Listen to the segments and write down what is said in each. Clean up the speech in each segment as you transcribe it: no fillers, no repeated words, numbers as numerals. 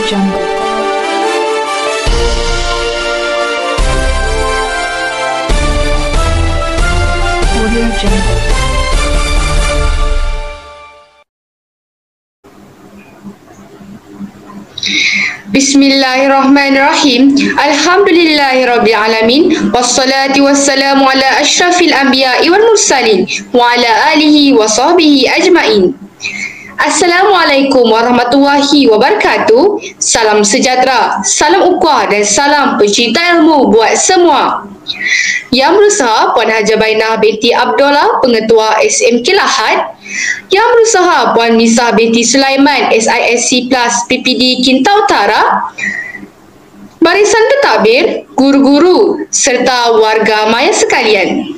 Jungle. Audio Jungle. Bismillahirrahmanirrahim. Alhamdulillahirrabbilalamin. Wassalatu wassalamu ala ashrafil anbiya'i wal mursalin wa ala alihi wa sahbihi ajma'in. Assalamualaikum warahmatullahi wabarakatuh. Salam sejahtera, salam ukhuwah dan salam pencinta ilmu buat semua. Yang berusaha Puan Haja Bainah binti Abdullah, Pengetua SMK Lahad. Yang berusaha Puan Misah binti Sulaiman, SISC Plus PPD Kinta Utara. Barisan pentadbir, guru-guru serta warga maya sekalian.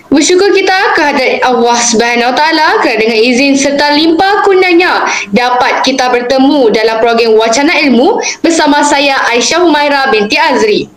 Bersyukur kita kehadrat Allah Subhanahu Wa Taala kerana dengan izin serta limpah kurnianya dapat kita bertemu dalam program Wacana Ilmu bersama saya Aisyah Humaira binti Azri.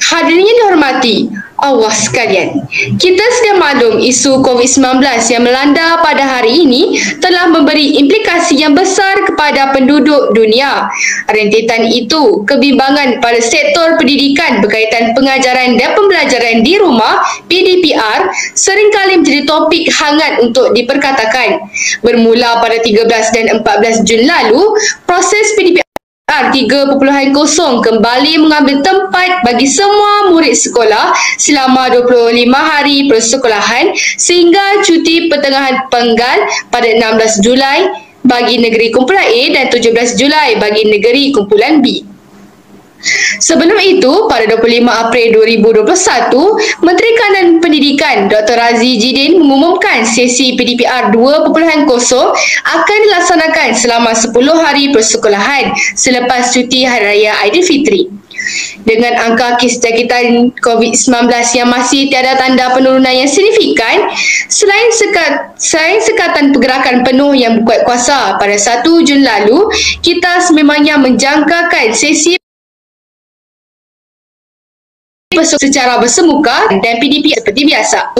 Hadirin yang dihormati Allah sekalian, kita sedia maklum isu COVID-19 yang melanda pada hari ini telah memberi implikasi yang besar kepada penduduk dunia. Rentetan itu, kebimbangan pada sektor pendidikan berkaitan pengajaran dan pembelajaran di rumah (PDPR) seringkali menjadi topik hangat untuk diperkatakan. Bermula pada 13 dan 14 Jun lalu, proses PDPR 3.0 kembali mengambil tempat bagi semua murid sekolah selama 25 hari persekolahan sehingga cuti pertengahan penggal pada 16 Julai bagi negeri kumpulan A dan 17 Julai bagi negeri kumpulan B. Sebelum itu, pada 25 April 2021, Menteri Kanan Pendidikan Dr. Razi Jidin mengumumkan sesi PDPR 2.0 akan dilaksanakan selama 10 hari persekolahan selepas cuti Hari Raya Aidilfitri. Dengan angka kes jangkitan COVID-19 yang masih tiada tanda penurunan yang signifikan, selain sekatan pergerakan penuh yang berkuat kuasa pada 1 Jun lalu, kita sememangnya menjangkakan sesi secara bersemuka dan PDP seperti biasa.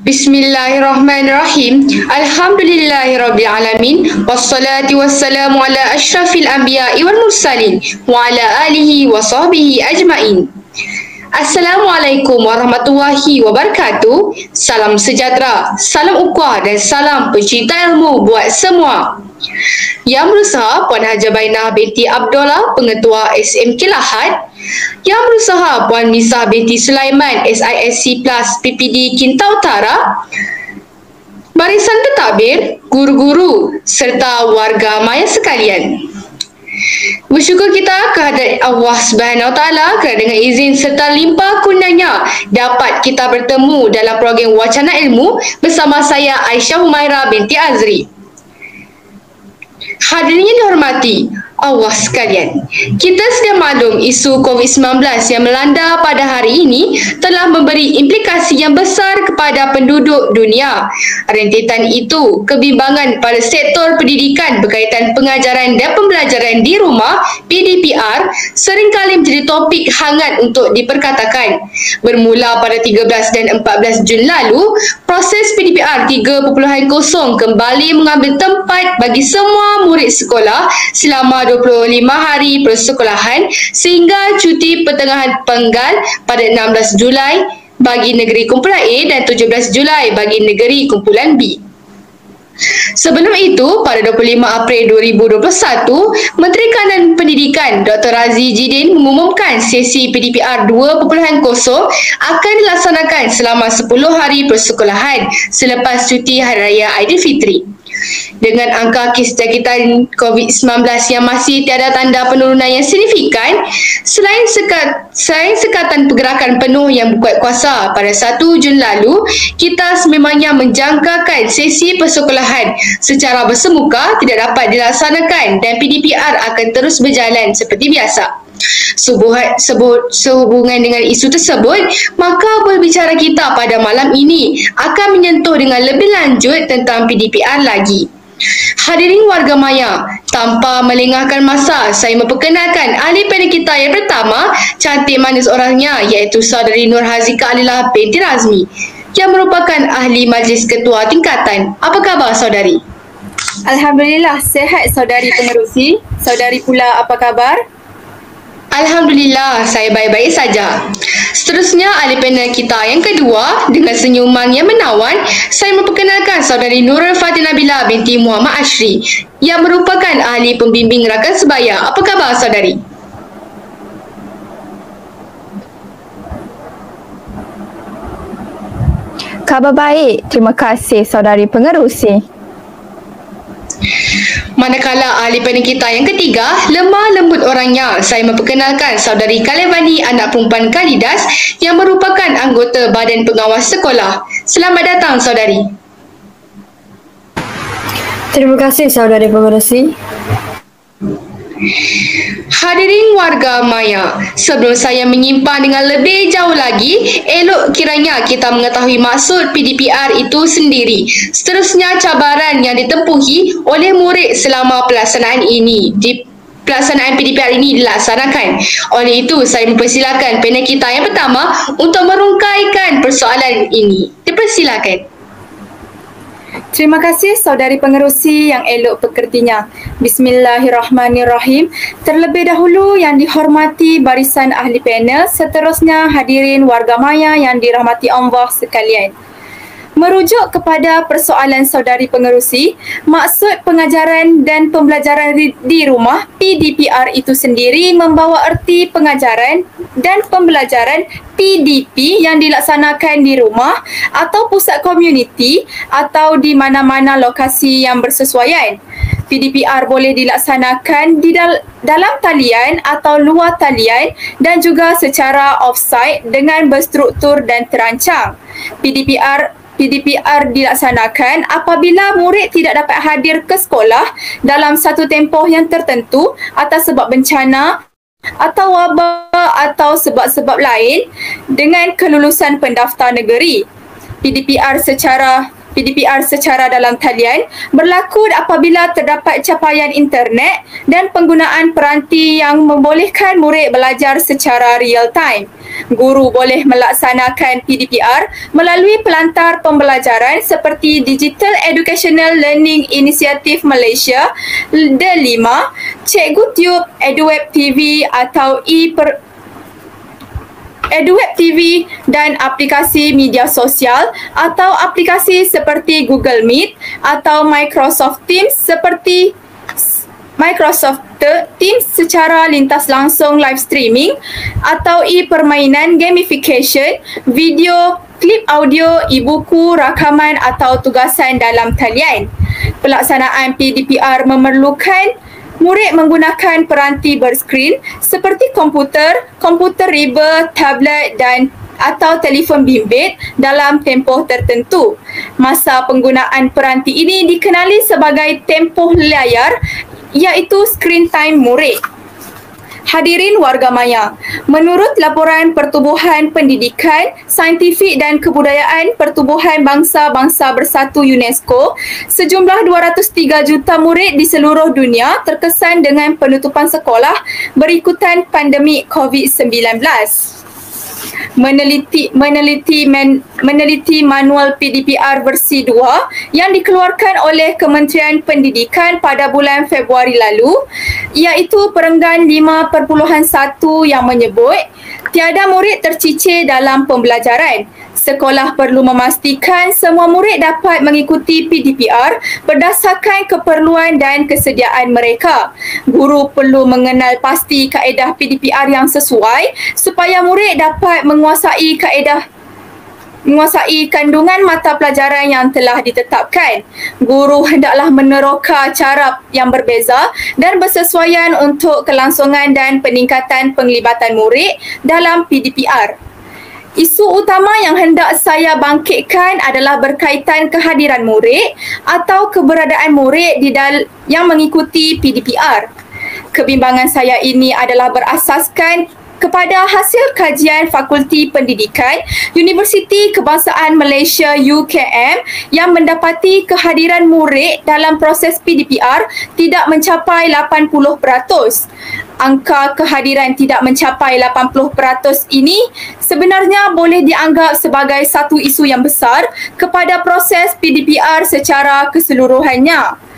Bismillahirrahmanirrahim. Alhamdulillahirrabbilalamin. Wassalatu wassalamu ala ashrafil anbiya'i wal mursalin wa ala alihi wa sahbihi ajma'in. Assalamualaikum warahmatullahi wabarakatuh. Salam sejahtera, salam ukhuwah dan salam pencinta ilmu buat semua. Yang berusaha Puan Haja Bainah binti Abdullah, Pengetua SMK Lahad. Yang berusaha Puan Misah binti Sulaiman, SISC Plus PPD Kinta Utara. Barisan pentadbir, guru-guru serta warga maya sekalian. Bersyukur kita kehadrat Allah Subhanahu Wa Taala kerana dengan izin serta limpah kurnianya dapat kita bertemu dalam program Wacana Ilmu bersama saya Aisyah Humaira binti Azri. Hadirin yang dihormati Allah sekalian, kita sedia maklum isu COVID-19 yang melanda pada hari ini telah memberi implikasi yang besar kepada penduduk dunia. Rentetan itu, kebimbangan pada sektor pendidikan berkaitan pengajaran dan pembelajaran di rumah (PDPR) seringkali menjadi topik hangat untuk diperkatakan. Bermula pada 13 dan 14 Jun lalu, proses PDPR 3.0 kembali mengambil tempat bagi semua murid sekolah selama 25 hari persekolahan sehingga cuti pertengahan penggal pada 16 Julai bagi negeri kumpulan A dan 17 Julai bagi negeri kumpulan B. Sebelum itu, pada 25 April 2021, Menteri Kanan Pendidikan Dr. Razi Jidin mengumumkan sesi PDPR 2.0 akan dilaksanakan selama 10 hari persekolahan selepas cuti Hari Raya Aidilfitri. Dengan angka kes jangkitan COVID-19 yang masih tiada tanda penurunan yang signifikan, selain sekatan pergerakan penuh yang berkuat kuasa pada 1 Jun lalu, kita sememangnya menjangkakan sesi persekolahan secara bersemuka tidak dapat dilaksanakan dan PDPR akan terus berjalan seperti biasa. Sehubungan dengan isu tersebut, maka berbicara kita pada malam ini akan menyentuh dengan lebih lanjut tentang PDPR lagi. Hadirin warga maya, tanpa melengahkan masa, saya memperkenalkan ahli panel kita yang pertama, cantik manis orangnya, iaitu saudari Nur Hazika Alilah binti Razmi, yang merupakan ahli majlis ketua tingkatan. Apa khabar saudari? Alhamdulillah, sihat saudari pengerusi. Saudari pula apa khabar? Alhamdulillah, saya baik-baik saja. Seterusnya, ahli panel kita yang kedua, dengan senyuman yang menawan, saya memperkenalkan saudari Nurul Fatin Nabila binti Muhammad Ashri yang merupakan ahli pembimbing rakan sebaya. Apa khabar saudari? Khabar baik. Terima kasih saudari pengerusi. Manakala ahli panel kita yang ketiga, lemah lembut orangnya, saya memperkenalkan saudari Kalevani anak perempuan Kalidas yang merupakan anggota Badan Pengawas Sekolah. Selamat datang saudari. Terima kasih saudari pengerusi. Hadirin warga maya, sebelum saya menyimpan dengan lebih jauh lagi, elok kiranya kita mengetahui maksud PDPR itu sendiri. Seterusnya, cabaran yang ditempuhi oleh murid selama pelaksanaan ini. Pelaksanaan PDPR ini dilaksanakan. Oleh itu, saya mempersilakan panel kita yang pertama untuk merungkaikan persoalan ini. Dipersilakan. Terima kasih saudari pengerusi yang elok pekertinya. Bismillahirrahmanirrahim. Terlebih dahulu yang dihormati barisan ahli panel, seterusnya hadirin warga maya yang dirahmati Allah sekalian. Merujuk kepada persoalan saudari pengerusi, maksud pengajaran dan pembelajaran di rumah PDPR itu sendiri membawa erti pengajaran dan pembelajaran PDP yang dilaksanakan di rumah atau pusat komuniti atau di mana-mana lokasi yang bersesuaian. PDPR boleh dilaksanakan di dalam talian atau luar talian dan juga secara offsite dengan berstruktur dan terancang. PDPR dilaksanakan apabila murid tidak dapat hadir ke sekolah dalam satu tempoh yang tertentu atas sebab bencana atau wabak atau sebab-sebab lain dengan kelulusan pendaftar negeri. PDPR secara dalam talian berlaku apabila terdapat capaian internet dan penggunaan peranti yang membolehkan murid belajar secara real time. Guru boleh melaksanakan PDPR melalui pelantar pembelajaran seperti Digital Educational Learning Initiative Malaysia, D5, Cikgu Tube, EduWeb TV atau EduWeb TV dan aplikasi media sosial atau aplikasi seperti Google Meet atau Microsoft Teams seperti Microsoft Teams secara lintas langsung live streaming atau permainan gamification, video, klip audio, e-buku, rakaman atau tugasan dalam talian. Pelaksanaan PDPR memerlukan murid menggunakan peranti berskrin seperti komputer riba, tablet dan atau telefon bimbit dalam tempoh tertentu. Masa penggunaan peranti ini dikenali sebagai tempoh layar, iaitu screen time murid. Hadirin warga maya, menurut laporan Pertubuhan Pendidikan, Saintifik dan Kebudayaan Pertubuhan Bangsa-Bangsa Bersatu UNESCO, sejumlah 203 juta murid di seluruh dunia terkesan dengan penutupan sekolah berikutan pandemik COVID-19. Meneliti manual PDPR versi 2 yang dikeluarkan oleh Kementerian Pendidikan pada bulan Februari lalu, iaitu perenggan 5.1 yang menyebut tiada murid tercicir dalam pembelajaran. Sekolah perlu memastikan semua murid dapat mengikuti PDPR berdasarkan keperluan dan kesediaan mereka. Guru perlu mengenal pasti kaedah PDPR yang sesuai supaya murid dapat menguasai kandungan mata pelajaran yang telah ditetapkan. Guru hendaklah meneroka cara yang berbeza dan bersesuaian untuk kelangsungan dan peningkatan penglibatan murid dalam PDPR. Isu utama yang hendak saya bangkitkan adalah berkaitan kehadiran murid atau keberadaan murid yang mengikuti PDPR. Kebimbangan saya ini adalah berasaskan kepada hasil kajian Fakulti Pendidikan Universiti Kebangsaan Malaysia UKM yang mendapati kehadiran murid dalam proses PDPR tidak mencapai 80%. Angka kehadiran tidak mencapai 80% ini sebenarnya boleh dianggap sebagai satu isu yang besar kepada proses PDPR secara keseluruhannya.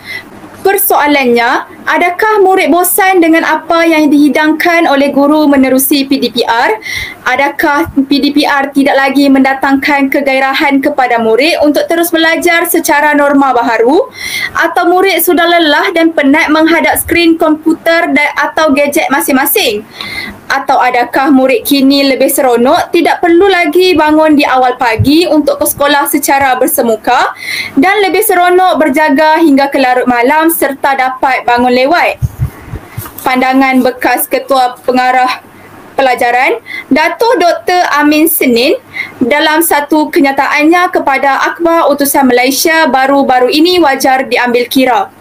Persoalannya, adakah murid bosan dengan apa yang dihidangkan oleh guru menerusi PDPR? Adakah PDPR tidak lagi mendatangkan kegairahan kepada murid untuk terus belajar secara norma baharu? Atau murid sudah lelah dan penat menghadap skrin komputer atau gadget masing-masing? Atau adakah murid kini lebih seronok, tidak perlu lagi bangun di awal pagi untuk ke sekolah secara bersemuka dan lebih seronok berjaga hingga ke larut malam serta dapat bangun lewat? Pandangan bekas Ketua Pengarah Pelajaran, Dato' Dr. Amin Senin dalam satu kenyataannya kepada Akhbar Utusan Malaysia baru-baru ini wajar diambil kira.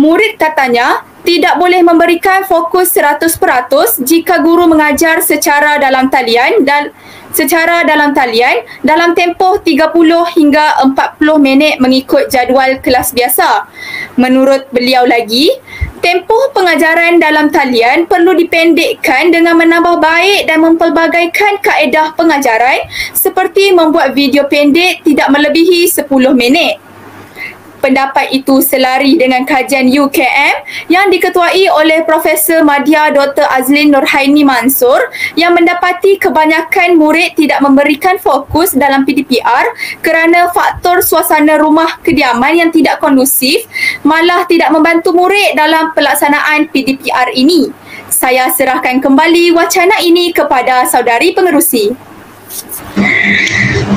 Murid katanya tidak boleh memberikan fokus 100% jika guru mengajar secara dalam talian dalam tempoh 30 hingga 40 minit mengikut jadual kelas biasa. Menurut beliau lagi, tempoh pengajaran dalam talian perlu dipendekkan dengan menambah baik dan mempelbagaikan kaedah pengajaran seperti membuat video pendek tidak melebihi 10 minit. Pendapat itu selari dengan kajian UKM yang diketuai oleh Profesor Madya Dr. Azlin Nurhaini Mansur yang mendapati kebanyakan murid tidak memberikan fokus dalam PDPR kerana faktor suasana rumah kediaman yang tidak kondusif malah tidak membantu murid dalam pelaksanaan PDPR ini. Saya serahkan kembali wacana ini kepada saudari pengerusi.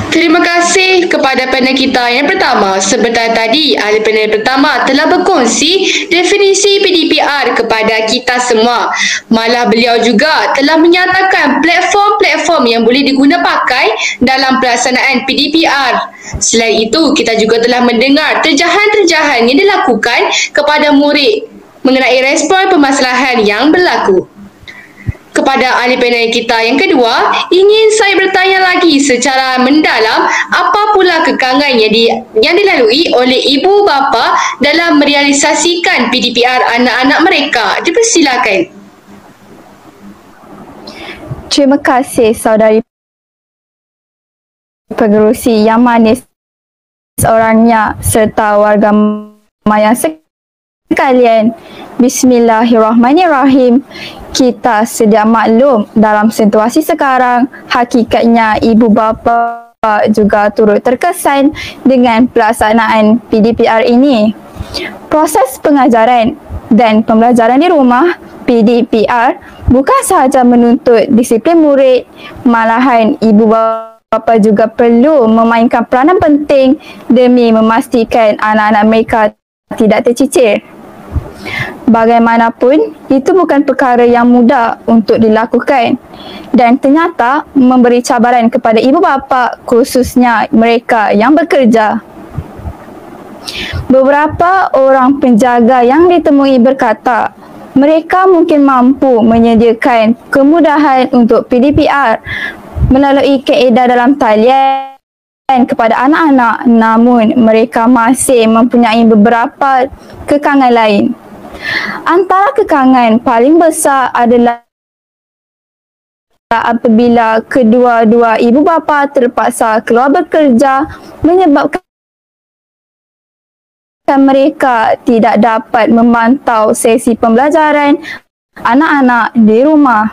Terima kasih kepada panel kita yang pertama. Sebentar tadi, ahli panel pertama telah berkongsi definisi PDPR kepada kita semua. Malah beliau juga telah menyatakan platform-platform yang boleh diguna pakai dalam pelaksanaan PDPR. Selain itu, kita juga telah mendengar terjahan-terjahan yang dilakukan kepada murid mengenai respon permasalahan yang berlaku. Kepada ahli panel kita yang kedua, ingin saya bertanya lagi secara mendalam apa pula kekangan yang dilalui oleh ibu bapa dalam merealisasikan PDPR anak-anak mereka. Dipersilakan. Terima kasih saudari pengerusi yang manis orangnya serta warga maya sekalian. Bismillahirrahmanirrahim. Kita sedia maklum dalam situasi sekarang, hakikatnya ibu bapa juga turut terkesan dengan pelaksanaan PDPR ini. Proses pengajaran dan pembelajaran di rumah PDPR bukan sahaja menuntut disiplin murid, malahan ibu bapa juga perlu memainkan peranan penting demi memastikan anak-anak mereka tidak tercicir. Bagaimanapun, itu bukan perkara yang mudah untuk dilakukan dan ternyata memberi cabaran kepada ibu bapa, khususnya mereka yang bekerja. Beberapa orang penjaga yang ditemui berkata, mereka mungkin mampu menyediakan kemudahan untuk PDPR melalui kaedah dalam talian kepada anak-anak, namun mereka masih mempunyai beberapa kekangan lain. Antara kekangan paling besar adalah apabila kedua-dua ibu bapa terpaksa keluar bekerja menyebabkan mereka tidak dapat memantau sesi pembelajaran anak-anak di rumah.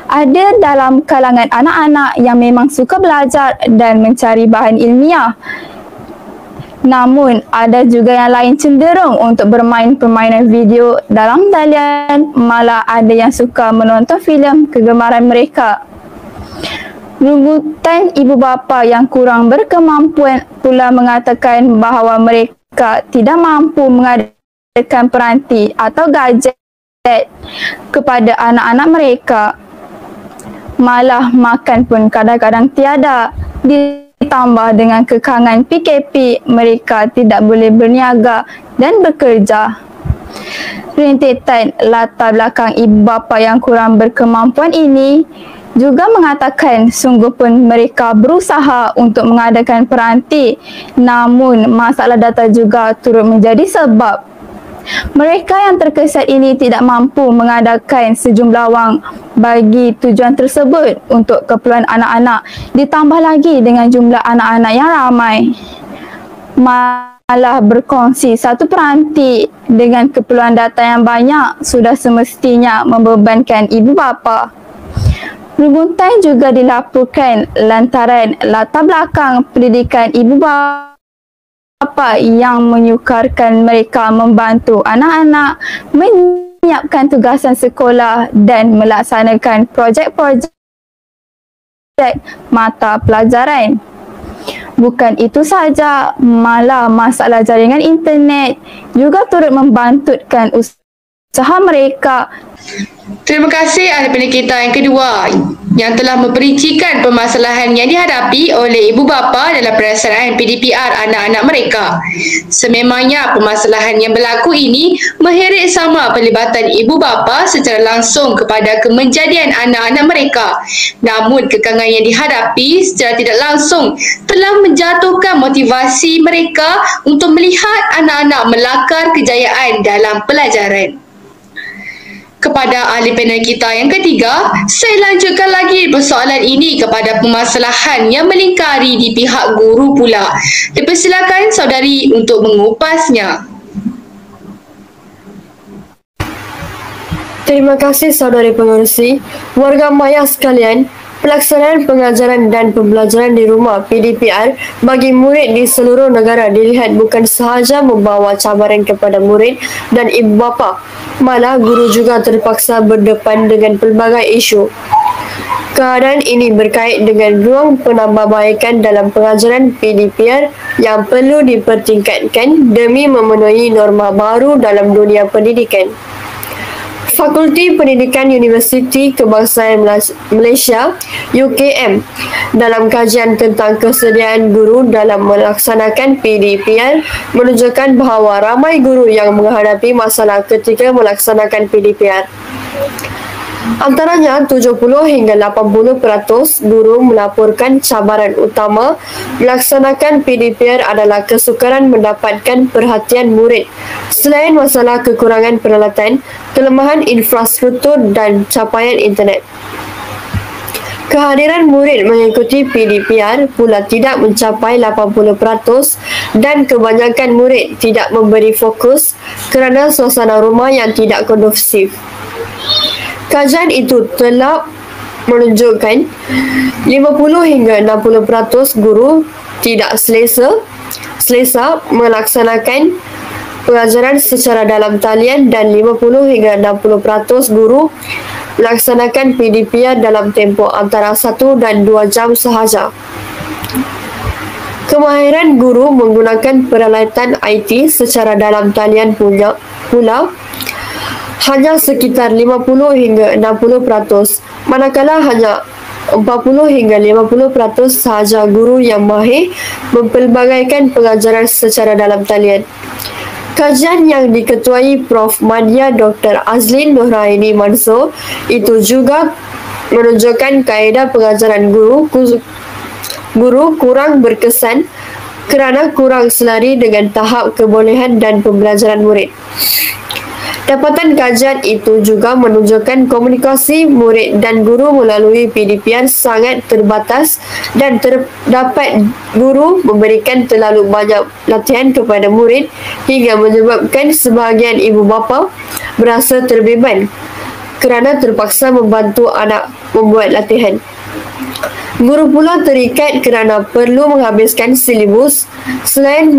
Ada dalam kalangan anak-anak yang memang suka belajar dan mencari bahan ilmiah. Namun, ada juga yang lain cenderung untuk bermain permainan video dalam talian, malah ada yang suka menonton filem kegemaran mereka. Rungutan ibu bapa yang kurang berkemampuan pula mengatakan bahawa mereka tidak mampu mengadakan peranti atau gadget kepada anak-anak mereka. Malah makan pun kadang-kadang tiada. Ditambah dengan kekangan PKP, mereka tidak boleh berniaga dan bekerja. Rentetan latar belakang ibu bapa yang kurang berkemampuan ini juga mengatakan sungguh pun mereka berusaha untuk mengadakan peranti, namun masalah data juga turut menjadi sebab. Mereka yang terkesan ini tidak mampu mengadakan sejumlah wang bagi tujuan tersebut untuk keperluan anak-anak, ditambah lagi dengan jumlah anak-anak yang ramai. malah berkongsi satu peranti dengan keperluan data yang banyak sudah semestinya membebankan ibu bapa. Rungutan juga dilaporkan lantaran latar belakang pendidikan ibu bapa yang menyukarkan mereka membantu anak-anak menyiapkan tugasan sekolah dan melaksanakan projek-projek mata pelajaran. Bukan itu sahaja, malah masalah jaringan internet juga turut membantutkan usaha mereka. Terima kasih ahli panel kita yang kedua yang telah memperincikan permasalahan yang dihadapi oleh ibu bapa dalam pelaksanaan PDPR anak-anak mereka. Sememangnya permasalahan yang berlaku ini mengheret sama pelibatan ibu bapa secara langsung kepada kemenjadian anak-anak mereka. Namun kekangan yang dihadapi secara tidak langsung telah menjatuhkan motivasi mereka untuk melihat anak-anak melakar kejayaan dalam pelajaran. Kepada ahli panel kita yang ketiga, saya lanjutkan lagi persoalan ini kepada permasalahan yang melingkari di pihak guru pula. Dipersilakan saudari untuk mengupasnya. Terima kasih saudari pengerusi. Warga maya sekalian, pelaksanaan pengajaran dan pembelajaran di rumah PDPR bagi murid di seluruh negara dilihat bukan sahaja membawa cabaran kepada murid dan ibu bapa, malah guru juga terpaksa berdepan dengan pelbagai isu. Keadaan ini berkait dengan ruang penambahbaikan dalam pengajaran PDPR yang perlu dipertingkatkan demi memenuhi norma baru dalam dunia pendidikan. Fakulti Pendidikan Universiti Kebangsaan Malaysia UKM dalam kajian tentang kesediaan guru dalam melaksanakan PDPR menunjukkan bahawa ramai guru yang menghadapi masalah ketika melaksanakan PDPR. Antaranya 70 hingga 80% guru melaporkan cabaran utama melaksanakan PDPR adalah kesukaran mendapatkan perhatian murid selain masalah kekurangan peralatan, kelemahan infrastruktur dan capaian internet. Kehadiran murid mengikuti PDPR pula tidak mencapai 80% dan kebanyakan murid tidak memberi fokus kerana suasana rumah yang tidak kondusif. Kajian itu telah menunjukkan 50 hingga 60% guru tidak selesa melaksanakan pengajaran secara dalam talian dan 50 hingga 60% guru melaksanakan PDPR dalam tempoh antara 1 dan 2 jam sahaja. Kemahiran guru menggunakan peralatan IT secara dalam talian pula hanya sekitar 50 hingga 60%, manakala hanya 40 hingga 50% sahaja guru yang mahir mempelbagaikan pengajaran secara dalam talian. Kajian yang diketuai Prof. Madya Dr. Azlin Nurhaini Mansur itu juga menunjukkan kaedah pengajaran guru kurang berkesan kerana kurang selari dengan tahap kebolehan dan pembelajaran murid. Dapatan kajian itu juga menunjukkan komunikasi murid dan guru melalui PDPR sangat terbatas dan terdapat guru memberikan terlalu banyak latihan kepada murid hingga menyebabkan sebahagian ibu bapa berasa terbeban kerana terpaksa membantu anak membuat latihan. Guru pula terikat kerana perlu menghabiskan silibus selain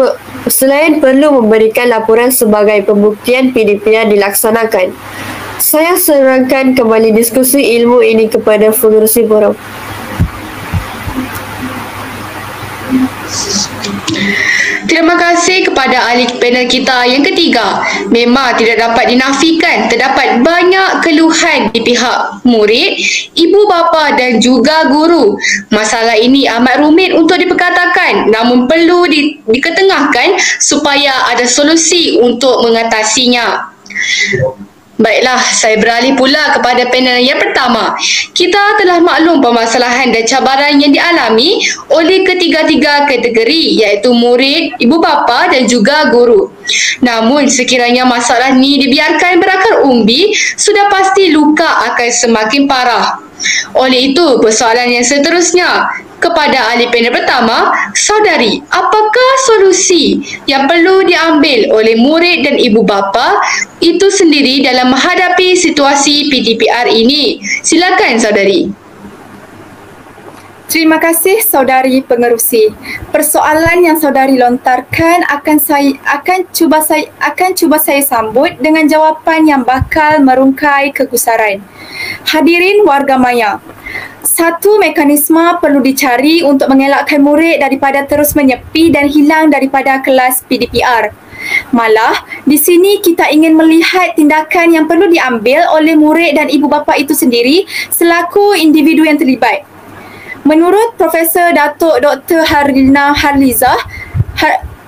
perlu memberikan laporan sebagai pembuktian PDPR dilaksanakan. Saya serahkan kembali diskusi ilmu ini kepada pengerusi forum. Terima kasih kepada ahli panel kita yang ketiga. Memang tidak dapat dinafikan terdapat banyak keluhan di pihak murid, ibu bapa dan juga guru. Masalah ini amat rumit untuk diperkatakan, namun perlu diketengahkan supaya ada solusi untuk mengatasinya. Baiklah, saya beralih pula kepada panel yang pertama. Kita telah maklum permasalahan dan cabaran yang dialami oleh ketiga-tiga kategori iaitu murid, ibu bapa dan juga guru. Namun sekiranya masalah ini dibiarkan berakar umbi, sudah pasti luka akan semakin parah. Oleh itu, persoalan yang seterusnya kepada ahli panel pertama, saudari, apakah solusi yang perlu diambil oleh murid dan ibu bapa itu sendiri dalam menghadapi situasi PDPR ini? Silakan saudari. Terima kasih saudari pengerusi. Persoalan yang saudari lontarkan akan cuba saya sambut dengan jawapan yang bakal merungkai kegusaran. Hadirin warga maya, satu mekanisme perlu dicari untuk mengelakkan murid daripada terus menyepi dan hilang daripada kelas PDPR. Malah, di sini kita ingin melihat tindakan yang perlu diambil oleh murid dan ibu bapa itu sendiri selaku individu yang terlibat. Menurut Profesor Datuk Dr. Harlina Harlizah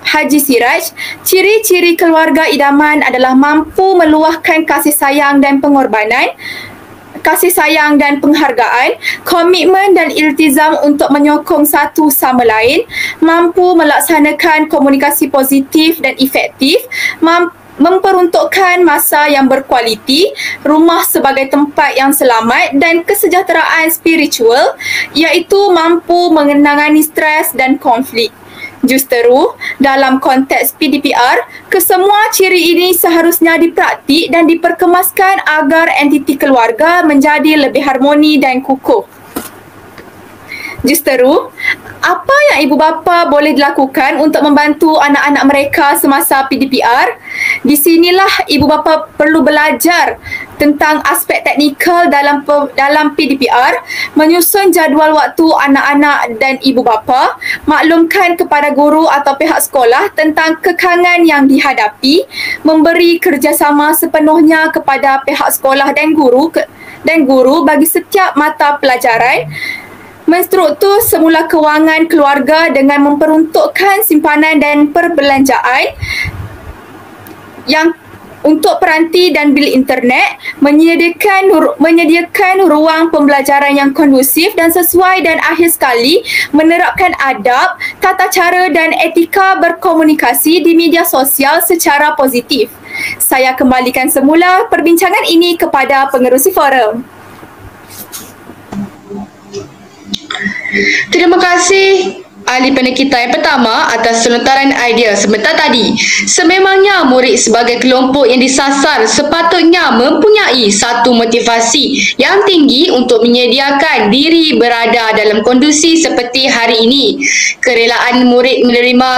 Haji Siraj, ciri-ciri keluarga idaman adalah mampu meluahkan kasih sayang dan penghargaan, komitmen dan iltizam untuk menyokong satu sama lain, mampu melaksanakan komunikasi positif dan efektif, memperuntukkan masa yang berkualiti, rumah sebagai tempat yang selamat dan kesejahteraan spiritual, iaitu mampu menangani stres dan konflik. Justeru, dalam konteks PDPR, kesemua ciri ini seharusnya dipraktik dan diperkemaskan agar entiti keluarga menjadi lebih harmoni dan kukuh. Justeru, apa yang ibu bapa boleh dilakukan untuk membantu anak-anak mereka semasa PDPR? Di sinilah ibu bapa perlu belajar tentang aspek teknikal dalam PDPR, menyusun jadual waktu anak-anak dan ibu bapa, maklumkan kepada guru atau pihak sekolah tentang kekangan yang dihadapi, memberi kerjasama sepenuhnya kepada pihak sekolah dan guru bagi setiap mata pelajaran, menstruktur semula kewangan keluarga dengan memperuntukkan simpanan dan perbelanjaan yang untuk peranti dan bil internet, menyediakan ruang pembelajaran yang kondusif dan sesuai, dan akhir sekali menerapkan adab, tata cara dan etika berkomunikasi di media sosial secara positif. Saya kembalikan semula perbincangan ini kepada pengerusi forum. Terima kasih ahli panel kita yang pertama atas lontaran idea sebentar tadi. Sememangnya murid sebagai kelompok yang disasar sepatutnya mempunyai satu motivasi yang tinggi untuk menyediakan diri berada dalam kondisi seperti hari ini. Kerelaan murid menerima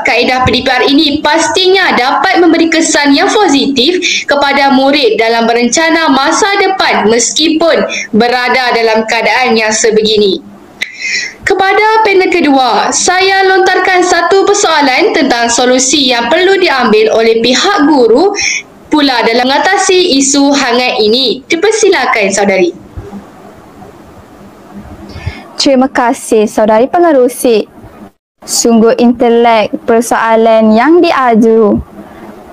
kaedah PDPR ini pastinya dapat memberi kesan yang positif kepada murid dalam berencana masa depan meskipun berada dalam keadaan yang sebegini. Kepada panel kedua, saya lontarkan satu persoalan tentang solusi yang perlu diambil oleh pihak guru pula dalam mengatasi isu hangat ini. Dipersilakan saudari. Terima kasih saudari pengerusi. Sungguh intelek persoalan yang diaju.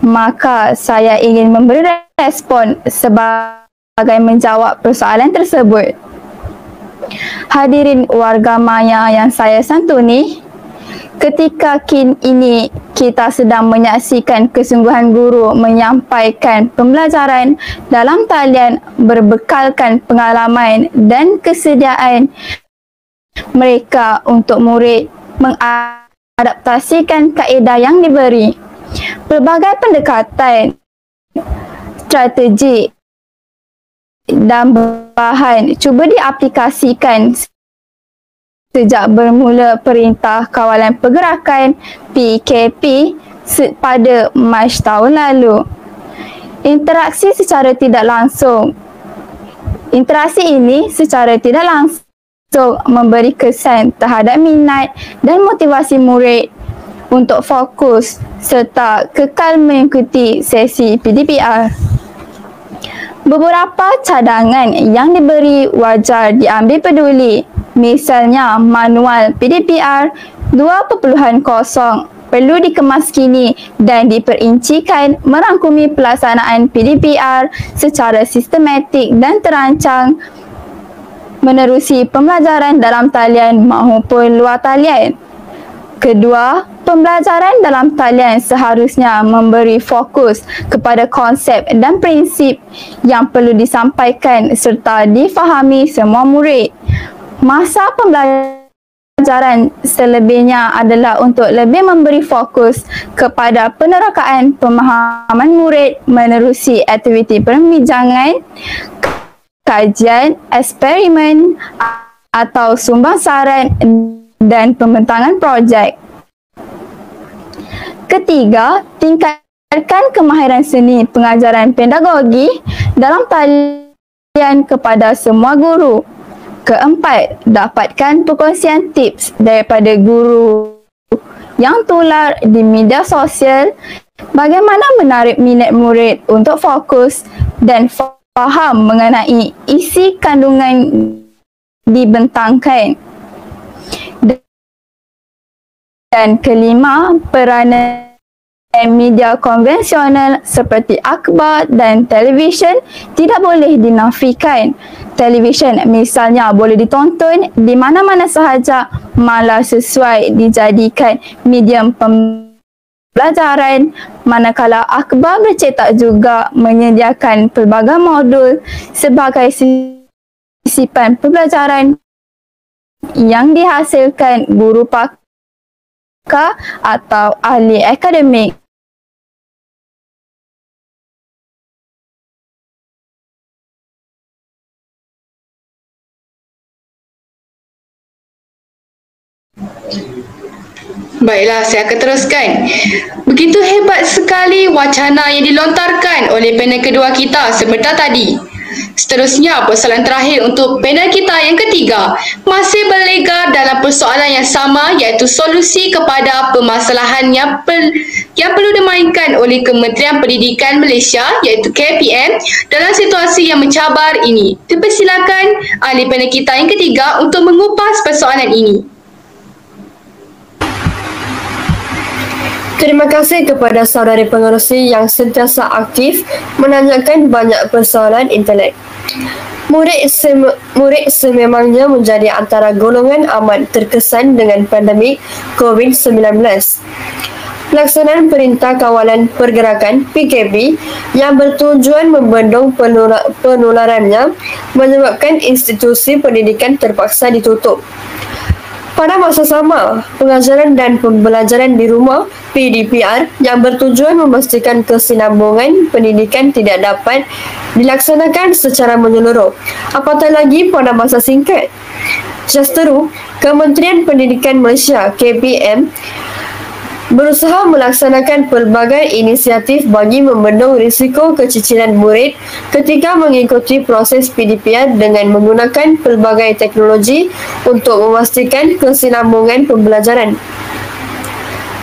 Maka saya ingin memberi respon sebagai menjawab persoalan tersebut. Hadirin warga maya yang saya santuni, ketika ini kita sedang menyaksikan kesungguhan guru menyampaikan pembelajaran dalam talian berbekalkan pengalaman dan kesediaan mereka untuk murid mengadaptasikan kaedah yang diberi. Pelbagai pendekatan, strategi dan bahan cuba diaplikasikan sejak bermula Perintah Kawalan Pergerakan PKP pada Mac tahun lalu. Interaksi ini secara tidak langsung memberi kesan terhadap minat dan motivasi murid untuk fokus serta kekal mengikuti sesi PDPR. Beberapa cadangan yang diberi wajar diambil peduli. Misalnya, manual PDPR 2.0 perlu dikemaskini dan diperincikan merangkumi pelaksanaan PDPR secara sistematik dan terancang menerusi pembelajaran dalam talian maupun luar talian. Kedua, Pembelajaran dalam talian seharusnya memberi fokus kepada konsep dan prinsip yang perlu disampaikan serta difahami semua murid. Masa pembelajaran selebihnya adalah untuk lebih memberi fokus kepada penerokaan pemahaman murid menerusi aktiviti perbincangan, kajian, eksperimen atau sumbang saran dan pembentangan projek. Ketiga, tingkatkan kemahiran seni pengajaran pedagogi dalam talian kepada semua guru. Keempat, dapatkan perkongsian tips daripada guru yang tular di media sosial bagaimana menarik minat murid untuk fokus dan faham mengenai isi kandungan dibentangkan. Dan kelima, peranan media konvensional seperti akhbar dan televisyen tidak boleh dinafikan. Televisyen misalnya boleh ditonton di mana-mana sahaja, malah sesuai dijadikan medium pembelajaran, manakala akhbar bercetak juga menyediakan pelbagai modul sebagai sisipan pembelajaran yang dihasilkan guru pakar atau ahli akademik. Baiklah, saya akan teruskan. Begitu hebat sekali wacana yang dilontarkan oleh panel kedua kita sebentar tadi. Seterusnya, persoalan terakhir untuk panel kita yang ketiga masih berlegar dalam persoalan yang sama, iaitu solusi kepada permasalahan yang perlu dimainkan oleh Kementerian Pendidikan Malaysia, iaitu KPM, dalam situasi yang mencabar ini. Dipersilakan ahli panel kita yang ketiga untuk mengupas persoalan ini. Terima kasih kepada saudari pengerusi yang sentiasa aktif menanyakan banyak persoalan intelek. Murid sememangnya menjadi antara golongan amat terkesan dengan pandemik COVID-19. Pelaksanaan Perintah Kawalan Pergerakan PKP yang bertujuan membendung penularannya menyebabkan institusi pendidikan terpaksa ditutup. Pada masa sama, pengajaran dan pembelajaran di rumah PDPR yang bertujuan memastikan kesinambungan pendidikan tidak dapat dilaksanakan secara menyeluruh, apatah lagi pada masa singkat. Justeru, Kementerian Pendidikan Malaysia KPM berusaha melaksanakan pelbagai inisiatif bagi membendung risiko keciciran murid ketika mengikuti proses PDPR dengan menggunakan pelbagai teknologi untuk memastikan kesinambungan pembelajaran.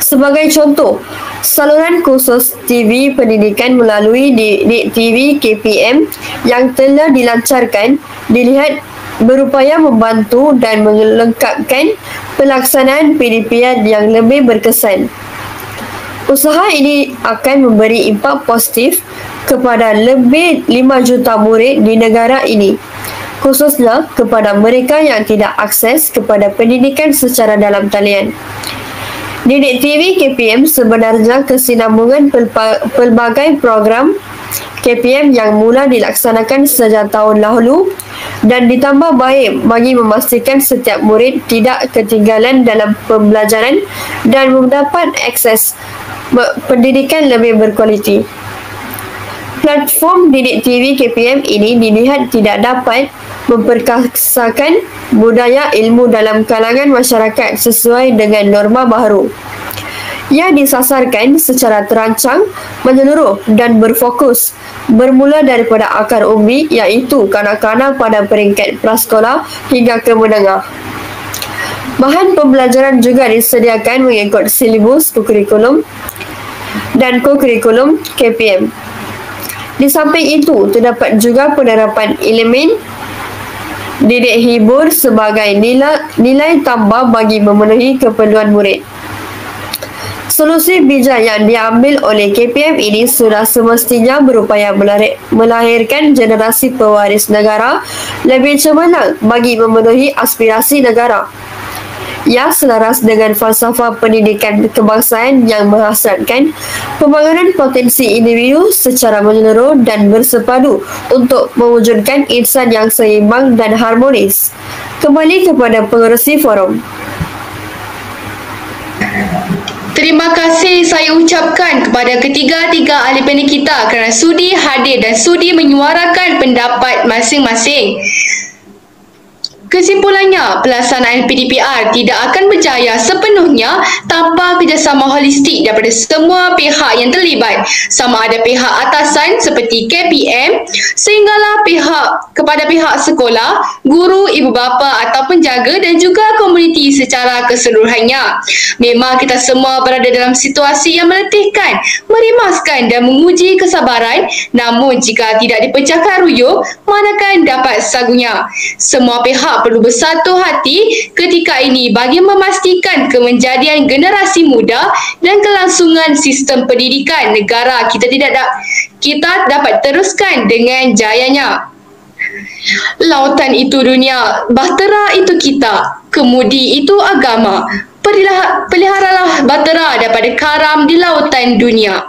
Sebagai contoh, saluran khusus TV pendidikan melalui Didik TV KPM yang telah dilancarkan dilihat berupaya membantu dan melengkapkan pelaksanaan PDPR yang lebih berkesan. Usaha ini akan memberi impak positif kepada lebih 5 juta murid di negara ini, khususnya kepada mereka yang tidak akses kepada pendidikan secara dalam talian. Didik TV KPM sebenarnya kesinambungan pelbagai program KPM yang mula dilaksanakan sejak tahun lalu dan ditambah baik bagi memastikan setiap murid tidak ketinggalan dalam pembelajaran dan mendapat akses pendidikan lebih berkualiti. Platform Didik TV KPM ini dilihat tidak dapat memperkasakan budaya ilmu dalam kalangan masyarakat sesuai dengan norma baharu. Ia disasarkan secara terancang, menyeluruh dan berfokus bermula daripada akar umbi iaitu kanak-kanak pada peringkat prasekolah hingga ke menengah. Bahan pembelajaran juga disediakan mengikut silibus kurikulum dan kokurikulum KPM. Di samping itu, terdapat juga penerapan elemen didik hibur sebagai nilai tambah bagi memenuhi keperluan murid. Solusi bijak yang diambil oleh KPM ini sudah semestinya berupaya melahirkan generasi pewaris negara lebih cemerlang bagi memenuhi aspirasi negara. yang selaras dengan falsafah pendidikan kebangsaan yang menghasratkan pembangunan potensi individu secara menyeluruh dan bersepadu untuk mewujudkan insan yang seimbang dan harmonis. Kembali kepada pengerusi forum. Terima kasih saya ucapkan kepada ketiga-tiga ahli panel kita kerana sudi hadir dan sudi menyuarakan pendapat masing-masing. Kesimpulannya, pelaksanaan PDPR tidak akan berjaya sepenuhnya tanpa kerjasama holistik daripada semua pihak yang terlibat, sama ada pihak atasan seperti KPM sehinggalah kepada pihak sekolah, guru, ibu bapa atau penjaga dan juga komuniti secara keseluruhannya. Memang kita semua berada dalam situasi yang meletihkan, merimaskan dan menguji kesabaran, namun jika tidak dipecahkan ruyuh, manakan dapat sagunya. Semua pihak perlu bersatu hati ketika ini bagi memastikan kemenjadian generasi muda dan kelangsungan sistem pendidikan negara kita dapat teruskan dengan jayanya. Lautan itu dunia, bahtera itu kita, kemudi itu agama. Peliharalah bahtera daripada karam di lautan dunia.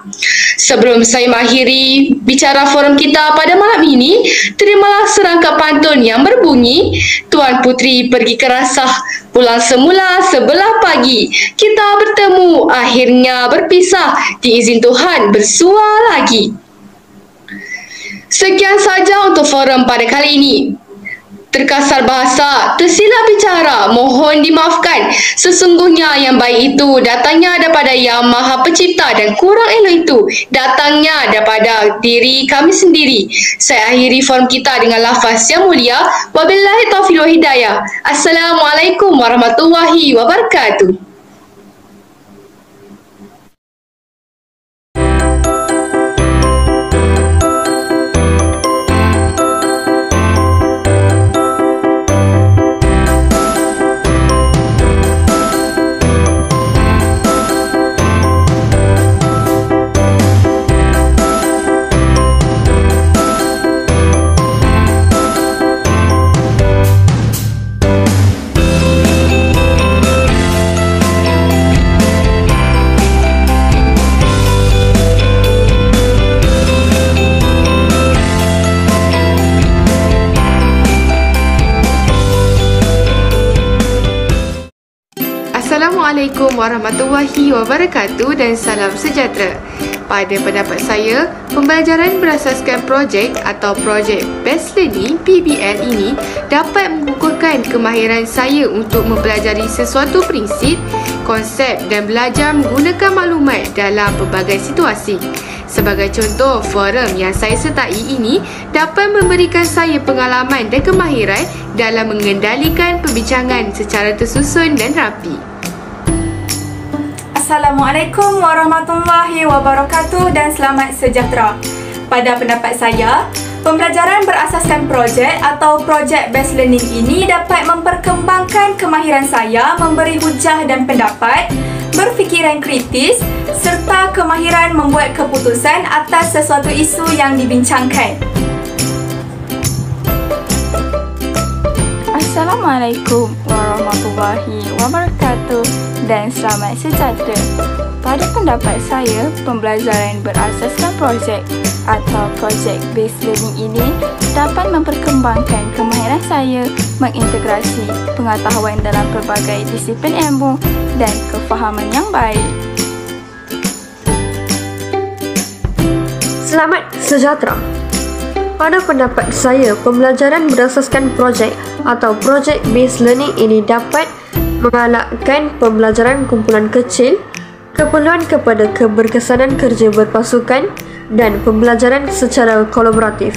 Sebelum saya mengakhiri bicara forum kita pada malam ini, terimalah serangkap pantun yang berbunyi, Tuan Puteri pergi ke rasah, pulang semula sebelah pagi. Kita bertemu, akhirnya berpisah, diizin Tuhan bersua lagi. Sekian saja untuk forum pada kali ini. Terkasar bahasa, tersilap bicara, mohon dimaafkan. Sesungguhnya yang baik itu datangnya daripada Yang Maha Pencipta dan kurang elok itu datangnya daripada diri kami sendiri. Saya akhiri forum kita dengan lafaz yang mulia. Wabillahi taufiq wal hidayah. Assalamualaikum warahmatullahi wabarakatuh. Assalamualaikum warahmatullahi wabarakatuh dan salam sejahtera. Pada pendapat saya, pembelajaran berasaskan projek atau Project Based Learning PBL ini dapat mengukuhkan kemahiran saya untuk mempelajari sesuatu prinsip, konsep dan belajar menggunakan maklumat dalam pelbagai situasi. Sebagai contoh, forum yang saya sertai ini dapat memberikan saya pengalaman dan kemahiran dalam mengendalikan perbincangan secara tersusun dan rapi. Assalamualaikum warahmatullahi wabarakatuh dan selamat sejahtera. Pada pendapat saya, pembelajaran berasaskan projek atau Project Based Learning ini dapat memperkembangkan kemahiran saya memberi hujah dan pendapat, berfikiran kritis serta kemahiran membuat keputusan atas sesuatu isu yang dibincangkan. Assalamualaikum warahmatullahi wabarakatuh dan selamat sejahtera. Pada pendapat saya, pembelajaran berasaskan projek atau Project Based Learning ini dapat memperkembangkan kemahiran saya mengintegrasi pengetahuan dalam pelbagai disiplin ilmu dan kefahaman yang baik. Selamat sejahtera. Pada pendapat saya, pembelajaran berasaskan projek atau Project Based Learning ini dapat mengalahkan pembelajaran kumpulan kecil, keperluan kepada keberkesanan kerja berpasukan dan pembelajaran secara kolaboratif.